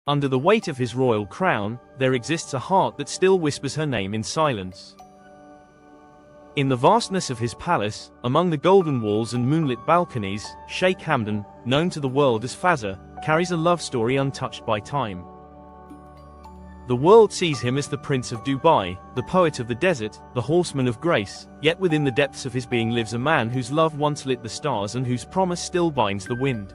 Under the weight of his royal crown, there exists a heart that still whispers her name in silence. In the vastness of his palace, among the golden walls and moonlit balconies, Sheikh Hamdan, known to the world as Fazza, carries a love story untouched by time. The world sees him as the Prince of Dubai, the poet of the desert, the horseman of grace, yet within the depths of his being lives a man whose love once lit the stars and whose promise still binds the wind.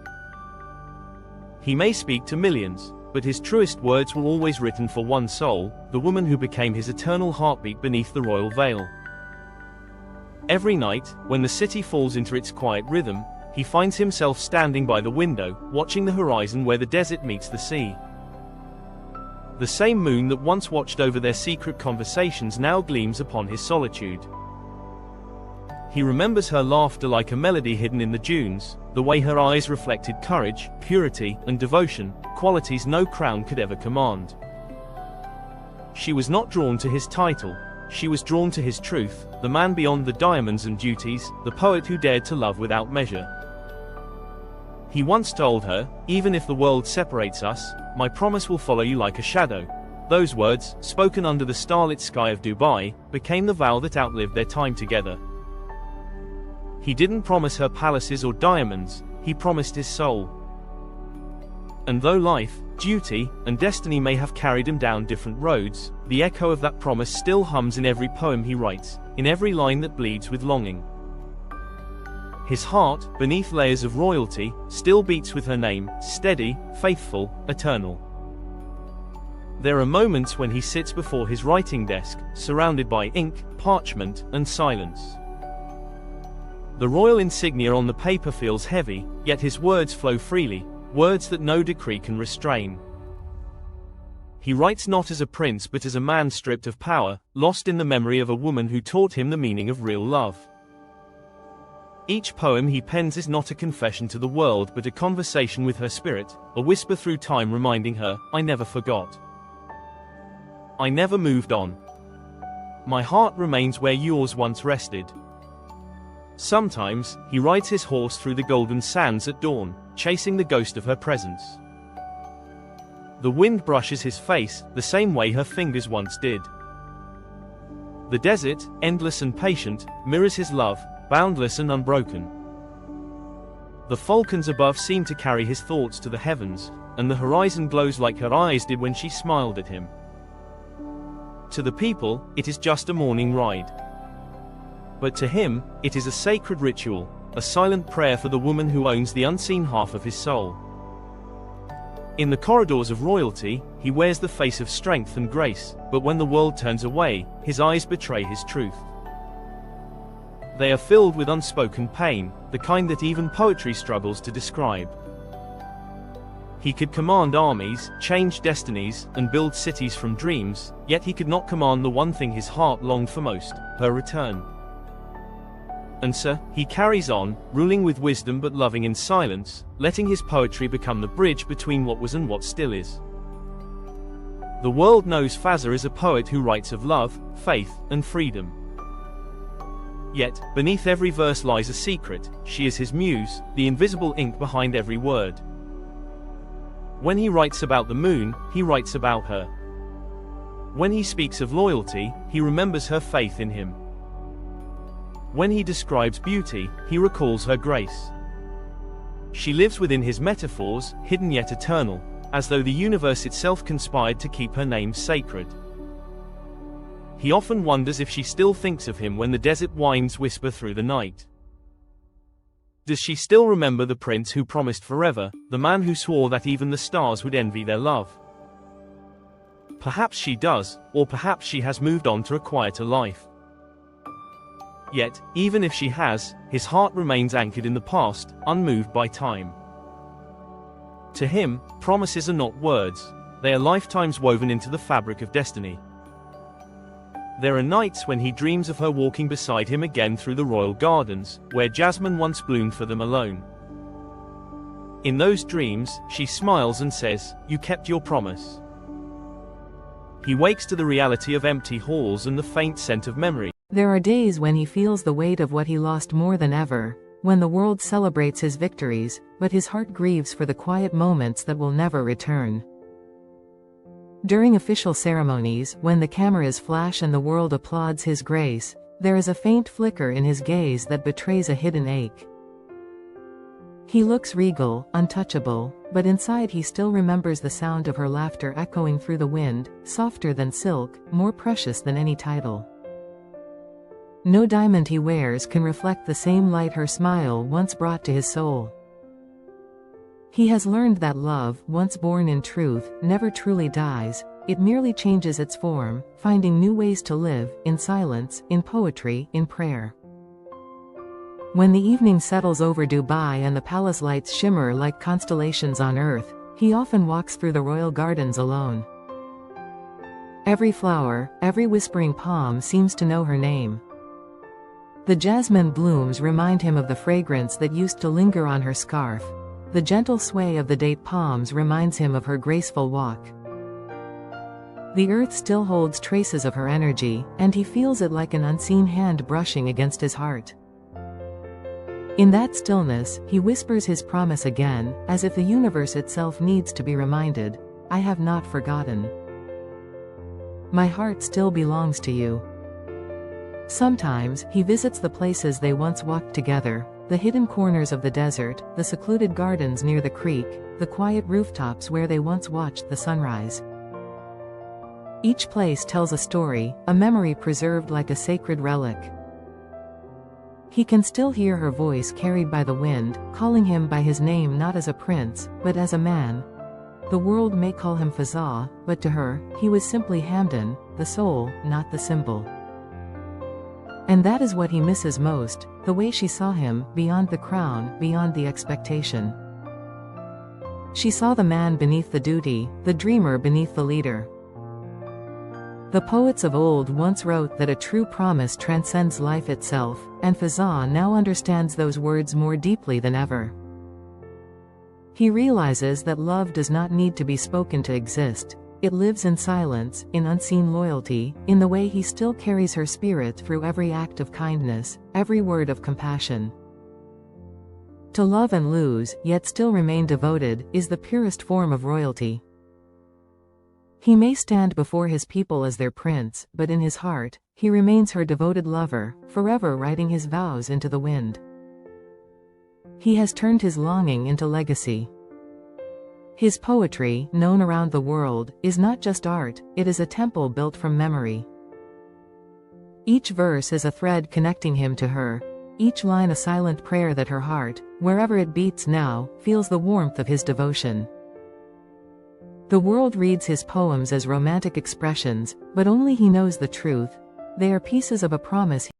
He may speak to millions, but his truest words were always written for one soul, the woman who became his eternal heartbeat beneath the royal veil. Every night, when the city falls into its quiet rhythm, he finds himself standing by the window, watching the horizon where the desert meets the sea. The same moon that once watched over their secret conversations now gleams upon his solitude. He remembers her laughter like a melody hidden in the dunes, the way her eyes reflected courage, purity, and devotion, qualities no crown could ever command. She was not drawn to his title, she was drawn to his truth, the man beyond the diamonds and duties, the poet who dared to love without measure. He once told her, "Even if the world separates us, my promise will follow you like a shadow." Those words, spoken under the starlit sky of Dubai, became the vow that outlived their time together. He didn't promise her palaces or diamonds, he promised his soul. And though life, duty, and destiny may have carried him down different roads, the echo of that promise still hums in every poem he writes, in every line that bleeds with longing. His heart, beneath layers of royalty, still beats with her name, steady, faithful, eternal. There are moments when he sits before his writing desk, surrounded by ink, parchment, and silence. The royal insignia on the paper feels heavy, yet his words flow freely, words that no decree can restrain. He writes not as a prince but as a man stripped of power, lost in the memory of a woman who taught him the meaning of real love. Each poem he pens is not a confession to the world but a conversation with her spirit, a whisper through time reminding her, "I never forgot. I never moved on. My heart remains where yours once rested." Sometimes, he rides his horse through the golden sands at dawn, chasing the ghost of her presence. The wind brushes his face, the same way her fingers once did. The desert, endless and patient, mirrors his love, boundless and unbroken. The falcons above seem to carry his thoughts to the heavens, and the horizon glows like her eyes did when she smiled at him. To the people, it is just a morning ride. But to him, it is a sacred ritual, a silent prayer for the woman who owns the unseen half of his soul. In the corridors of royalty, he wears the face of strength and grace, but when the world turns away, his eyes betray his truth. They are filled with unspoken pain, the kind that even poetry struggles to describe. He could command armies, change destinies, and build cities from dreams, yet he could not command the one thing his heart longed for most, her return. And so, he carries on, ruling with wisdom but loving in silence, letting his poetry become the bridge between what was and what still is. The world knows Fazza is a poet who writes of love, faith, and freedom. Yet, beneath every verse lies a secret. She is his muse, the invisible ink behind every word. When he writes about the moon, he writes about her. When he speaks of loyalty, he remembers her faith in him. When he describes beauty, he recalls her grace. She lives within his metaphors, hidden yet eternal, as though the universe itself conspired to keep her name sacred. He often wonders if she still thinks of him when the desert winds whisper through the night. Does she still remember the prince who promised forever, the man who swore that even the stars would envy their love? Perhaps she does, or perhaps she has moved on to a quieter life. Yet, even if she has, his heart remains anchored in the past, unmoved by time. To him, promises are not words, they are lifetimes woven into the fabric of destiny. There are nights when he dreams of her walking beside him again through the royal gardens, where jasmine once bloomed for them alone. In those dreams, she smiles and says, "You kept your promise." He wakes to the reality of empty halls and the faint scent of memory. There are days when he feels the weight of what he lost more than ever, when the world celebrates his victories, but his heart grieves for the quiet moments that will never return. During official ceremonies, when the cameras flash and the world applauds his grace, there is a faint flicker in his gaze that betrays a hidden ache. He looks regal, untouchable, but inside he still remembers the sound of her laughter echoing through the wind, softer than silk, more precious than any title. No diamond he wears can reflect the same light her smile once brought to his soul. He has learned that love, once born in truth, never truly dies, it merely changes its form, finding new ways to live, in silence, in poetry, in prayer. When the evening settles over Dubai and the palace lights shimmer like constellations on earth, he often walks through the royal gardens alone. Every flower, every whispering palm seems to know her name. The jasmine blooms remind him of the fragrance that used to linger on her scarf. The gentle sway of the date palms reminds him of her graceful walk. The earth still holds traces of her energy, and he feels it like an unseen hand brushing against his heart. In that stillness, he whispers his promise again, as if the universe itself needs to be reminded, "I have not forgotten. My heart still belongs to you." Sometimes, he visits the places they once walked together, the hidden corners of the desert, the secluded gardens near the creek, the quiet rooftops where they once watched the sunrise. Each place tells a story, a memory preserved like a sacred relic. He can still hear her voice carried by the wind, calling him by his name not as a prince, but as a man. The world may call him Fazza, but to her, he was simply Hamdan, the soul, not the symbol. And that is what he misses most, the way she saw him, beyond the crown, beyond the expectation. She saw the man beneath the duty, the dreamer beneath the leader. The poets of old once wrote that a true promise transcends life itself, and Fazza now understands those words more deeply than ever. He realizes that love does not need to be spoken to exist. It lives in silence, in unseen loyalty, in the way he still carries her spirit through every act of kindness, every word of compassion. To love and lose, yet still remain devoted, is the purest form of royalty. He may stand before his people as their prince, but in his heart, he remains her devoted lover, forever writing his vows into the wind. He has turned his longing into legacy. His poetry, known around the world, is not just art, it is a temple built from memory. Each verse is a thread connecting him to her, each line a silent prayer that her heart, wherever it beats now, feels the warmth of his devotion. The world reads his poems as romantic expressions, but only he knows the truth. They are pieces of a promise